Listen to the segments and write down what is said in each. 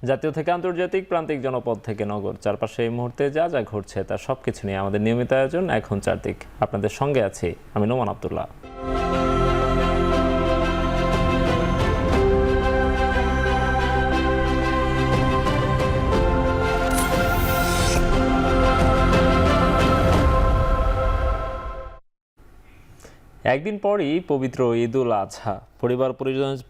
জাতীয় থেকে আন্তর্জাতিক, প্রান্তিক, জনপদ থেকে নগর, চারপাশে এই মুহূর্তে যা যা ঘটছে তার সবকিছু নিয়ে আমাদের নিয়মিত আয়োজন এখন চারদিক। আপনাদের সঙ্গে আছি আমি নোমান আব্দুল্লাহ। একদিন পরই পবিত্র ঈদুল আজহা পরিবার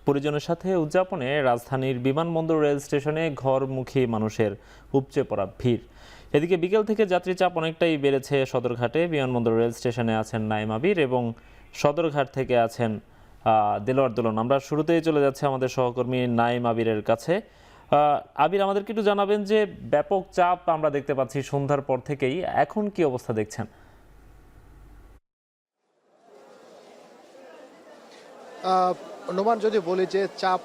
পরিজনের সাথে উদযাপনে রাজধানীর বিমানবন্দর রেল স্টেশনে ঘরমুখী মানুষের উপচে পড়া ভিড়। এদিকে বিকেল থেকে যাত্রী চাপ অনেকটাই বেড়েছে সদরঘাটে। বিমানবন্দর রেল স্টেশনে আছেন নাইম আবির এবং সদরঘাট থেকে আছেন দেলোয়ার দুলন। আমরা শুরুতেই চলে যাচ্ছে আমাদের সহকর্মী নাইম আবিরের কাছে। আবির, আমাদেরকে একটু জানাবেন যে ব্যাপক চাপ আমরা দেখতে পাচ্ছি সন্ধ্যার পর থেকেই, এখন কি অবস্থা দেখছেন? নোমান, যদি বলি যে চাপ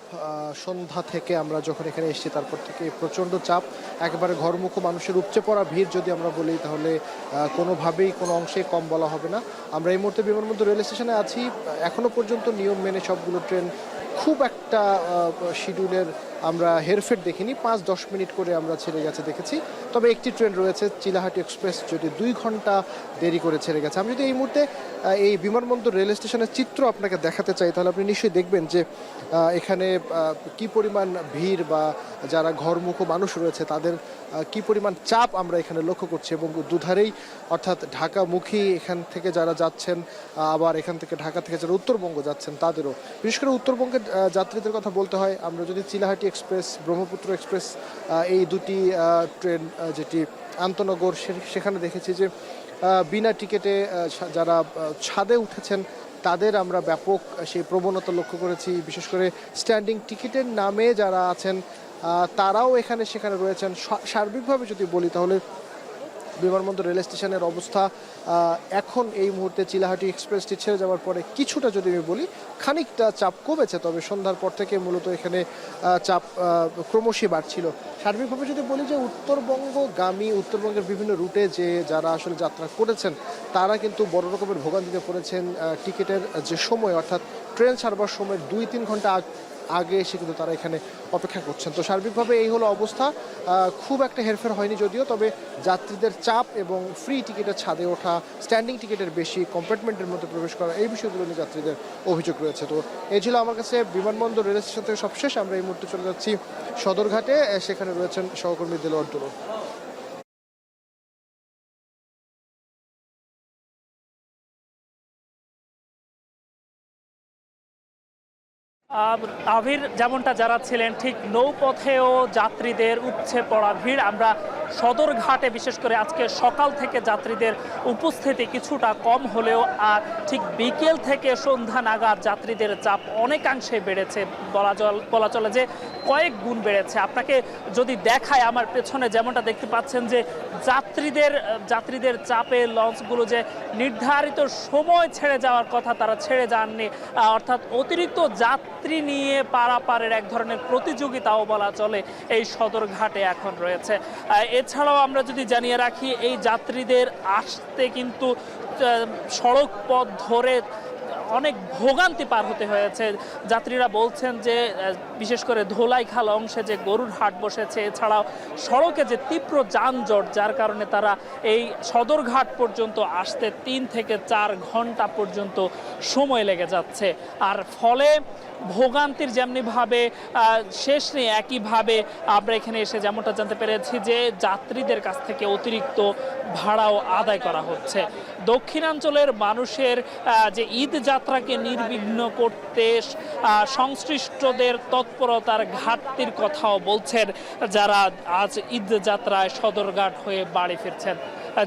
সন্ধ্যা থেকে আমরা যখন এখানে এসেছি তারপর থেকে প্রচণ্ড চাপ, একেবারে ঘরমুখো মানুষের উপচে পড়া ভিড় যদি আমরা বলি তাহলে কোনোভাবেই কোনো অংশে কম বলা হবে না। আমরা এই মুহূর্তে বিমানবন্দর রেল স্টেশনে আছি। এখনও পর্যন্ত নিয়ম মেনে সবগুলো ট্রেন খুব একটা শিডিউলের আমরা হেরফের দেখিনি। 5-10 মিনিট করে আমরা ছেড়ে গেছে দেখেছি। তবে একটি ট্রেন রয়েছে চিলাহাটি এক্সপ্রেস, যেটি 2 ঘন্টা দেরি করে ছেড়ে গেছে। আমি যদি এই মুহূর্তে এই বিমানবন্দর রেল স্টেশনের চিত্র আপনাকে দেখাতে চাই তাহলে আপনি নিশ্চয়ই দেখবেন যে এখানে কি পরিমাণ ভিড় বা যারা ঘরমুখো মানুষ রয়েছে তাদের কি পরিমাণ চাপ আমরা এখানে লক্ষ্য করছি। এবং দুধারেই, অর্থাৎ ঢাকামুখী এখান থেকে যারা যাচ্ছেন, আবার এখান থেকে ঢাকা থেকে যারা উত্তরবঙ্গ যাচ্ছেন তাদেরও, বিশেষ করে উত্তরবঙ্গের যাত্রীদের কথা বলতে হয়। আমরা যদি চিলাহাটি এক্সপ্রেস, ব্রহ্মপুত্র এক্সপ্রেস, এই দুটি ট্রেন যেটি আন্তনগর, সেখানে দেখেছি যে বিনা টিকিটে যারা ছাদে উঠেছেন তাদের আমরা ব্যাপক সেই প্রবণতা লক্ষ্য করেছি। বিশেষ করে স্ট্যান্ডিং টিকিটের নামে যারা আছেন তারাও এখানে সেখানে রয়েছেন। সার্বিকভাবে যদি বলি তাহলে বিমানবন্দর রেল স্টেশনের অবস্থা এখন এই মুহূর্তে চিলাহাটি এক্সপ্রেসটি ছেড়ে যাওয়ার পরে কিছুটা যদি আমি বলি খানিকটা চাপ কমেছে, তবে সন্ধ্যার পর থেকে মূলত এখানে চাপ ক্রমশই বাড়ছিল। সার্বিকভাবে যদি বলি যে উত্তরবঙ্গগামী, উত্তরবঙ্গের বিভিন্ন রুটে যে যারা আসলে যাত্রা করেছেন তারা কিন্তু বড় রকমের ভোগান্তিতে পড়েছেন। টিকিটের যে সময়, অর্থাৎ ট্রেন ছাড়বার সময় 2-3 ঘন্টা আগে এসে কিন্তু তারা এখানে অপেক্ষা করছেন। তো সার্বিকভাবে এই হলো অবস্থা। খুব একটা হেরফের হয়নি যদিও, তবে যাত্রীদের চাপ এবং ফ্রি টিকিটের ছাদে ওঠা, স্ট্যান্ডিং টিকিটের বেশি, কম্পার্টমেন্টের মধ্যে প্রবেশ করা, এই বিষয়গুলো নিয়ে যাত্রীদের অভিযোগ রয়েছে। তো এই ছিল আমার কাছে বিমানবন্দর রেল স্টেশন থেকে সবশেষ। আমরা এই মুহূর্তে চলে যাচ্ছি সদরঘাটে, সেখানে রয়েছেন সহকর্মী দেলোয়ার দুলন। আবির যেমনটা জানাচ্ছিলেন, ঠিক নৌপথেও যাত্রীদের উপচে পড়া ভিড়। আমরা সদরঘাটে বিশেষ করে আজকে সকাল থেকে যাত্রীদের উপস্থিতি কিছুটা কম হলেও ঠিক বিকেল থেকে সন্ধ্যা নাগাদ যাত্রীদের চাপ অনেকাংশে বেড়েছে, বলা চলে যে কয়েক গুণ বেড়েছে। আপনাকে যদি দেখায়, আমার পেছনে যেমনটা দেখতে পাচ্ছেন যে যাত্রীদের চাপে লঞ্চগুলো যে নির্ধারিত সময় ছেড়ে যাওয়ার কথা তারা ছেড়ে যাননি, অর্থাৎ অতিরিক্ত যাত্রী নিয়ে পারাপারের এক ধরনের প্রতিযোগিতাও বলা চলে এই সদরঘাটে এখন রয়েছে। এছাড়াও আমরা যদি জানিয়ে রাখি, এই যাত্রীদের আসতে কিন্তু সড়ক পথ ধরে অনেক ভোগান্তি পার হতে হয়েছে। যাত্রীরা বলছেন যে বিশেষ করে ধোলাইখাল অংশে যে গরুর হাট বসেছে, এছাড়াও সড়কে যে তীব্র যানজট, যার কারণে তারা এই সদরঘাট পর্যন্ত আসতে 3 থেকে 4 ঘন্টা পর্যন্ত সময় লেগে যাচ্ছে। আর ফলে ভোগান্তির যেমনিভাবে শেষ নেই, একইভাবে আমরা এখানে এসে যেমনটা জানতে পেরেছি যে যাত্রীদের কাছ থেকে অতিরিক্ত ভাড়াও আদায় করা হচ্ছে। দক্ষিণাঞ্চলের মানুষের যে ঈদ যাত্রাকে নির্বিঘ্ন করতে সংশ্লিষ্টদের তৎপরতার ঘাটতির কথাও বলছেন যারা আজ ঈদ যাত্রায় সদরঘাট হয়ে বাড়ি ফিরছেন।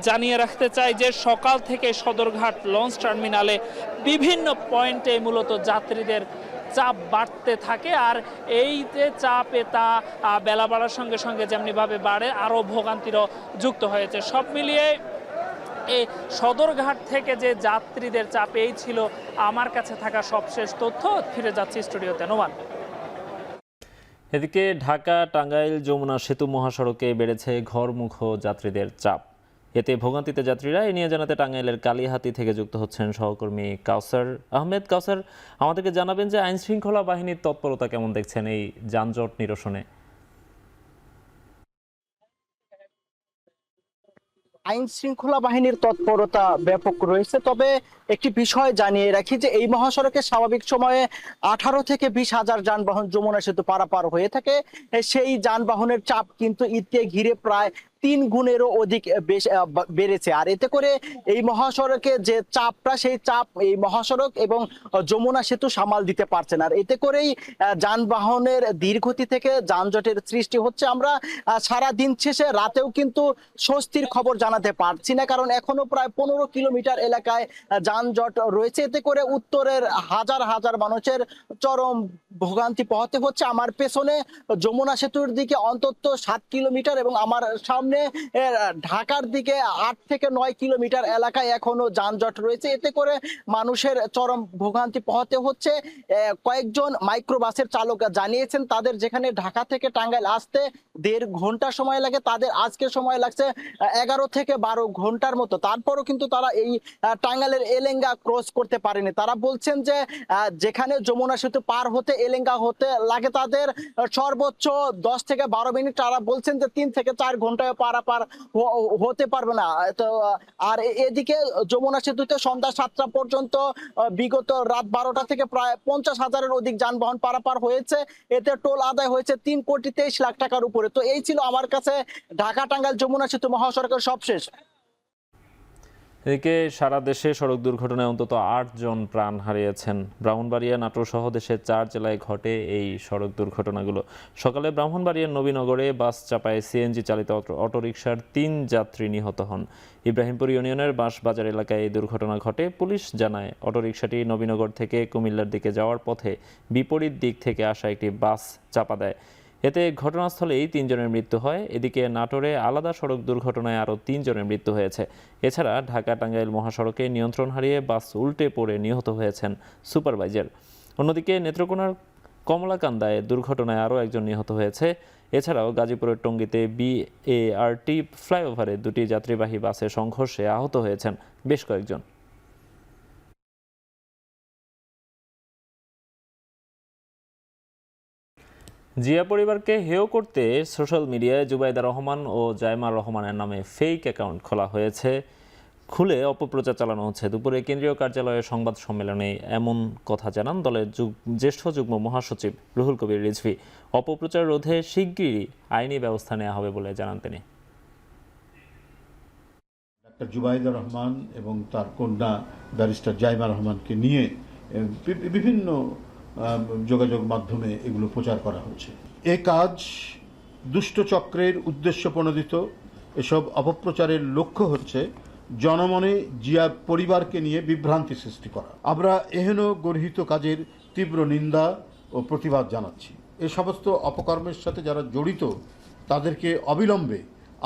জানিয়ে রাখতে চাই যে সকাল থেকে সদরঘাট লঞ্চ টার্মিনালে বিভিন্ন পয়েন্টে মূলত যাত্রীদের চাপ বাড়তে থাকে। আর এই যে চাপে তা বেলা বাড়ার সঙ্গে সঙ্গে যেমনিভাবে বাড়ে, আরও ভোগান্তিরও যুক্ত হয়েছে। সব মিলিয়ে এই সদরঘাট থেকে যে যাত্রীদের চাপ, এই ছিল আমার কাছে থাকা সবশেষ তথ্য। ফিরে যাচ্ছি স্টুডিওতে। নোমান। এদিকে ঢাকা টাঙ্গাইল যমুনা সেতু মহাসড়কে বেড়েছে ঘরমুখো যাত্রীদের চাপ। এতে ভোগান্তিতে যাত্রীরা। এ নিয়ে জানাতে টাঙ্গাইলের কালিহাতী থেকে যুক্ত হচ্ছেন সহকর্মী কাউসার আহমেদ। কাউসার, আমাদেরকে জানাবেন যে আইন শৃঙ্খলা বাহিনীর তৎপরতা কেমন দেখছেন এই যানজট নিরসনে? আইন শৃঙ্খলা বাহিনীর তৎপরতা ব্যাপক রয়েছে। তবে একটি বিষয় জানিয়ে রাখি যে এই মহাসড়কে স্বাভাবিক সময়ে 18 থেকে 20,000 যানবাহন যমুনা সেতু পারাপার হয়ে থাকে। সেই যানবাহনের চাপ কিন্তু ঈদকে ঘিরে প্রায় 3 গুণেরও অধিক বেড়েছে। আর এতে করে এই মহাসড়কে যে চাপটা, সেই চাপ এই মহাসড়ক এবং যমুনা সেতু সামাল দিতে পারছে না। আর এতে করেই যানবাহনের দীর্ঘতি থেকে যানজটের সৃষ্টি হচ্ছে। আমরা সারা দিন শেষে রাতেও কিন্তু স্বস্তির খবর জানাতে পারছি না, কারণ এখনো প্রায় 15 কিলোমিটার এলাকায় যানজট রয়েছে। এতে করে উত্তরের হাজার হাজার মানুষের চরম ভোগান্তি পোহাতে হচ্ছে। আমার পেছনে যমুনা সেতুর দিকে অন্তত 7 কিলোমিটার এবং আমার সামনে ঢাকার দিকে 8 থেকে 9 কিলোমিটার এলাকায় এখনো যানজট রয়েছে। এতে করে মানুষের চরম ভোগান্তি পোহাতে হচ্ছে। কয়েকজন মাইক্রোবাসের চালক জানিয়েছেন তাদের যেখানে ঢাকা থেকে টাঙ্গাইল আসতে 1.5 ঘন্টা সময় লাগে, তাদের আজকে সময় লাগছে 11 থেকে 12 ঘন্টার মতো। তারপরও কিন্তু তারা এই টাঙ্গাইলের এলেঙ্গা ক্রস করতে পারেনি। তারা বলছেন যে যেখানে যমুনা সেতু পার হতে এলেঙ্গা হতে লাগে তাদের সর্বোচ্চ 10 থেকে 12 মিনিট, তারা বলছেন যে 3 থেকে 4 ঘন্টায় পারাপার হতে পারবে না। তো আর এদিকে যমুনা সেতুতে সন্ধ্যা 7টা পর্যন্ত বিগত রাত 12টা থেকে প্রায় 50,000-এর অধিক যানবাহন পারাপার হয়েছে। এতে টোল আদায় হয়েছে 3,23,00,000 টাকার উপরে। তো এই ছিল আমার কাছে ঢাকা টাঙ্গাইল যমুনা সেতু মহাসড়কের সবশেষ। এদিকে সারা দেশে সড়ক দুর্ঘটনায় অন্তত 8 জন প্রাণ হারিয়েছেন। ব্রাহ্মণবাড়িয়া, নাটোর সহ দেশের 4 জেলায় ঘটে এই সড়ক দুর্ঘটনাগুলো। সকালে ব্রাহ্মণবাড়িয়ার নবীনগরে বাস চাপায় সিএনজি চালিত অটোরিকশার 3 যাত্রী নিহত হন। ইব্রাহিমপুর ইউনিয়নের বাঁশবাজার এলাকায় এই দুর্ঘটনা ঘটে। পুলিশ জানায় অটোরিকশাটি নবীনগর থেকে কুমিল্লার দিকে যাওয়ার পথে বিপরীত দিক থেকে আসা একটি বাস চাপা দেয়। এতে ঘটনাস্থলেই 3 জনের মৃত্যু হয়। এদিকে নাটোরে আলাদা সড়ক দুর্ঘটনায় আরও 3 জনের মৃত্যু হয়েছে। এছাড়া ঢাকা টাঙ্গাইল মহাসড়কে নিয়ন্ত্রণ হারিয়ে বাস উল্টে পড়ে নিহত হয়েছেন সুপারভাইজার। অন্যদিকে নেত্রকোনার কমলাকান্দায় দুর্ঘটনায় আরও একজন নিহত হয়েছে। এছাড়াও গাজীপুরের টঙ্গীতে বিএআরটি ফ্লাইওভারে 2টি যাত্রীবাহী বাসের সংঘর্ষে আহত হয়েছেন বেশ কয়েকজন। জিয়া পরিবারকে হেয় করতে সোশ্যাল মিডিয়ায় জুবাইদা রহমান ও জায়মা রহমানের নামে ফেক অ্যাকাউন্ট খোলা হয়েছে, খুলে অপপ্রচার চালানো হচ্ছে। দুপুরে কেন্দ্রীয় কার্যালয়ের সংবাদ সম্মেলনে এমন কথা জানান দলের জ্যেষ্ঠ যুগ্ম মহাসচিব রুহুল কবির রিজভী। অপপ্রচার রোধে শিগগিরই আইনি ব্যবস্থা নেওয়া হবে বলে জানান তিনি। ডাক্তার জুবাইদা রহমান এবং তার কন্যা ব্যারিস্টার জাইমা রহমানকে নিয়ে বিভিন্ন যোগাযোগ মাধ্যমে এগুলো প্রচার করা হচ্ছে। এ কাজ দুষ্টচক্রের উদ্দেশ্য প্রণোদিত। এসব অপপ্রচারের লক্ষ্য হচ্ছে জনমনে জিয়া পরিবারকে নিয়ে বিভ্রান্তি সৃষ্টি করা। আমরা এহেন গর্হিত কাজের তীব্র নিন্দা ও প্রতিবাদ জানাচ্ছি। এ সমস্ত অপকর্মের সাথে যারা জড়িত তাদেরকে অবিলম্বে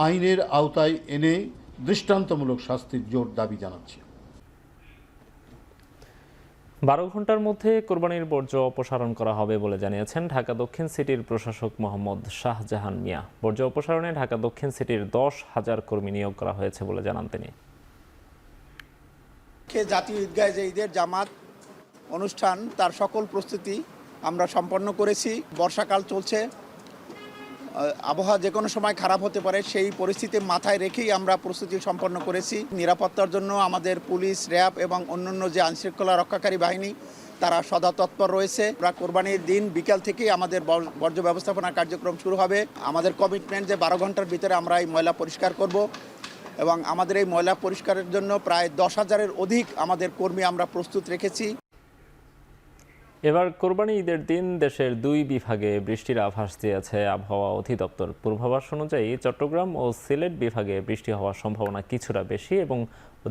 আইনের আওতায় এনে দৃষ্টান্তমূলক শাস্তির জোর দাবি জানাচ্ছি। 12 ঘন্টার মধ্যে কোরবানির বর্জ্য অপসারণ করা হবে বলে জানিয়েছেন ঢাকা দক্ষিণ সিটির প্রশাসক মোহাম্মদ শাহজাহান মিয়া। বর্জ্য অপসারণে ঢাকা দক্ষিণ সিটির 10,000 কর্মী নিয়োগ করা হয়েছে বলে জানান তিনি। জাতীয় ঈদগাহে যে ঈদের জামাত অনুষ্ঠান তার সকল প্রস্তুতি আমরা সম্পন্ন করেছি। বর্ষাকাল চলছে, আবহাওয়া যে কোনো সময় খারাপ হতে পারে, সেই পরিস্থিতি মাথায় রেখেই আমরা প্রস্তুতি সম্পন্ন করেছি। নিরাপত্তার জন্য আমাদের পুলিশ, র্যাব এবং অন্যান্য যে আইনশৃঙ্খলা রক্ষাকারী বাহিনী তারা সদা তৎপর রয়েছে। আমরা কোরবানির দিন বিকাল থেকেই আমাদের বর্জ্য ব্যবস্থাপনা কার্যক্রম শুরু হবে। আমাদের কমিটমেন্ট যে 12 ঘন্টার ভিতরে আমরা এই ময়লা পরিষ্কার করব এবং আমাদের এই ময়লা পরিষ্কারের জন্য প্রায় 10,000-এর অধিক আমাদের কর্মী আমরা প্রস্তুত রেখেছি। এবার কোরবানি ঈদের দিন দেশের 2 বিভাগে বৃষ্টির আভাস দিয়েছে আবহাওয়া অধিদপ্তর। পূর্বাভাস অনুযায়ী চট্টগ্রাম ও সিলেট বিভাগে বৃষ্টি হওয়ার সম্ভাবনা কিছুটা বেশি এবং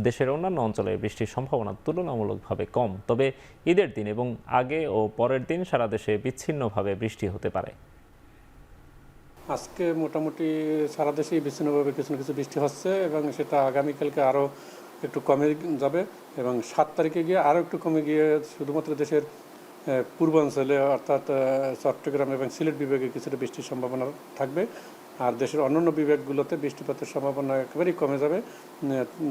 দেশের অন্যান্য অঞ্চলে বৃষ্টির সম্ভাবনা তুলনামূলকভাবে কম। তবে ঈদের দিন এবং আগে ও পরের দিন সারা দেশে বিচ্ছিন্নভাবে বৃষ্টি হতে পারে। আজকে মোটামুটি সারা দেশেই বিচ্ছিন্নভাবে কিছু না কিছু বৃষ্টি হচ্ছে এবং সেটা আগামীকালকে আরও একটু কমে যাবে এবং 7 তারিখে গিয়ে আরও একটু কমে গিয়ে শুধুমাত্র দেশের পূর্বাঞ্চলে অর্থাৎ চট্টগ্রাম এবং সিলেট বিভাগে কিছুটা বৃষ্টির সম্ভাবনা থাকবে। আর দেশের অন্যান্য বিভাগগুলোতে বৃষ্টিপাতের সম্ভাবনা একেবারেই কমে যাবে।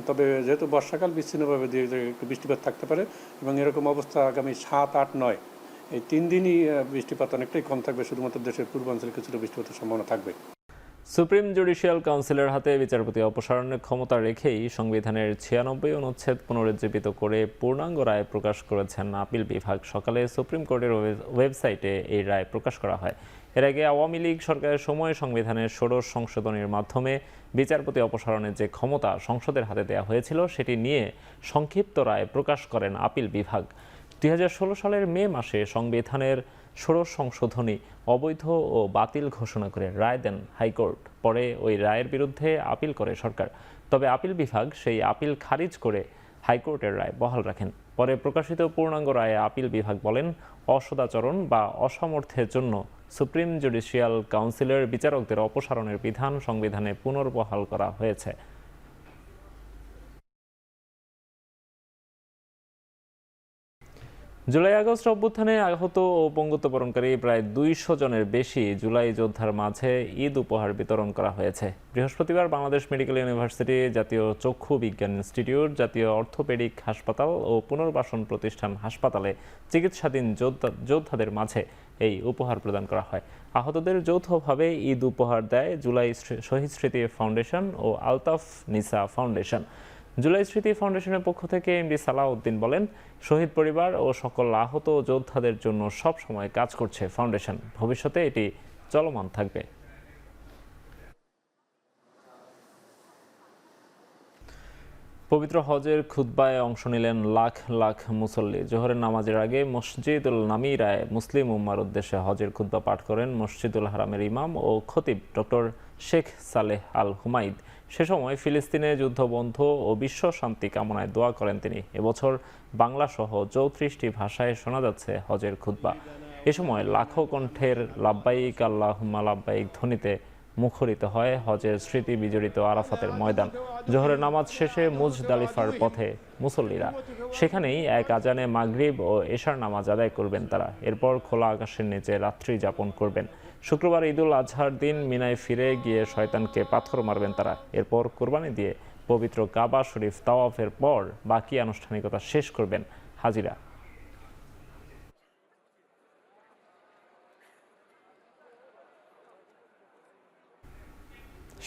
তবে যেহেতু বর্ষাকাল বিচ্ছিন্নভাবে দিয়ে একটু বৃষ্টিপাত থাকতে পারে এবং এরকম অবস্থা আগামী 7, 8, 9 এই 3 দিনই বৃষ্টিপাত অনেকটাই কম থাকবে। শুধুমাত্র দেশের পূর্বাঞ্চলে কিছুটা বৃষ্টিপাতের সম্ভাবনা থাকবে। সুপ্রিম জুডিশিয়াল কাউন্সিলের হাতে বিচারপতি অপসারণের ক্ষমতা রেখেই সংবিধানের 96 অনুচ্ছেদ পুনরুজ্জীবিত করে পূর্ণাঙ্গ রায় প্রকাশ করেছেন আপিল বিভাগ। সকালে সুপ্রিম কোর্টের ওয়েবসাইটে এই রায় প্রকাশ করা হয়। এর আগে আওয়ামী লীগ সরকারের সময় সংবিধানের ষোড়শ সংশোধনীর মাধ্যমে বিচারপতি অপসারণের যে ক্ষমতা সংসদের হাতে দেওয়া হয়েছিল সেটি নিয়ে সংক্ষিপ্ত রায় প্রকাশ করেন আপিল বিভাগ। 2016 সালের মে মাসে সংবিধানের ষোড়শ সংশোধনী অবৈধ ও বাতিল ঘোষণা করে রায় দেন হাইকোর্ট। পরে ওই রায়ের বিরুদ্ধে আপিল করে সরকার। তবে আপিল বিভাগ সেই আপিল খারিজ করে হাইকোর্টের রায় বহাল রাখেন। পরে প্রকাশিত পূর্ণাঙ্গ রায়ে আপিল বিভাগ বলেন, অসদাচরণ বা অসামর্থ্যের জন্য সুপ্রিম জুডিশিয়াল কাউন্সিলের বিচারকদের অপসারণের বিধান সংবিধানে পুনর্বহাল করা হয়েছে। জুলাই আগস্ট অভ্যুত্থানে আহত ও পঙ্গুত্ববরণকারী প্রায় 200 জনের বেশি জুলাই যোদ্ধার মাঝে ঈদ উপহার বিতরণ করা হয়েছে। বৃহস্পতিবার বাংলাদেশ মেডিকেল ইউনিভার্সিটি, জাতীয় চক্ষু বিজ্ঞান ইনস্টিটিউট, জাতীয় অর্থোপেডিক হাসপাতাল ও পুনর্বাসন প্রতিষ্ঠান হাসপাতালে চিকিৎসাধীন যোদ্ধাদের মাঝে এই উপহার প্রদান করা হয়। আহতদের যৌথভাবে ঈদ উপহার দেয় জুলাই শহীদ স্মৃতি ফাউন্ডেশন ও আলতাফ নিসা ফাউন্ডেশন। জুলাই স্মৃতি ফাউন্ডেশনের পক্ষ থেকে এমডি সালাউদ্দিন বলেন, শহীদ পরিবার ও সকল আহত যোদ্ধাদের জন্য সব সময় কাজ করছে ফাউন্ডেশন। ভবিষ্যতে এটি চলমান থাকবে। পবিত্র হজের খুতবায় অংশ নিলেন লাখ লাখ মুসল্লি। জোহরের নামাজের আগে মসজিদুল নামিরায় মুসলিম উম্মার উদ্দেশ্যে হজের খুতবা পাঠ করেন মসজিদুল হারামের ইমাম ও খতিব ডক্টর শেখ সালেহ আল হুমাইদ। সে সময় ফিলিস্তিনে যুদ্ধবন্ধ ও বিশ্ব শান্তি কামনায় দোয়া করেন তিনি। এবছর বাংলা সহ 34টি ভাষায় শোনা যাচ্ছে হজের খুতবা। এ সময় লাখো কণ্ঠের লাব্বাইক আল্লাহুম্মা লাব্বাইক ধ্বনিতে মুখরিত হয় হজের স্মৃতি বিজড়িত আরাফাতের ময়দান। জোহরের নামাজ শেষে মুজদালিফার পথে মুসল্লিরা। সেখানেই এক আজানে মাগরিব ও এশার নামাজ আদায় করবেন তারা। এরপর খোলা আকাশের নিচে রাত্রি যাপন করবেন। শুক্রবার ঈদুল আজহার দিন মিনায় ফিরে গিয়ে শয়তানকে পাথর মারবেন তারা। এরপর কোরবানি দিয়ে পবিত্র কাবা শরীফ তাওয়াফের পর বাকি আনুষ্ঠানিকতা শেষ করবেন হাজিরা।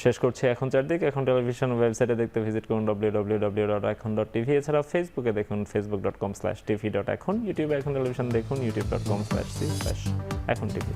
শেষ করছি এখন চারদিক। এখন টেলিভিশন ওয়েবসাইটে দেখতে ভিজিট করুন www.ekhon.tv। এছাড়া ফেসবুকে দেখুন facebook.com/tv.ekhon। ইউটিউবে এখন টেলিভিশন দেখুন youtube.com/c/ekhon tv।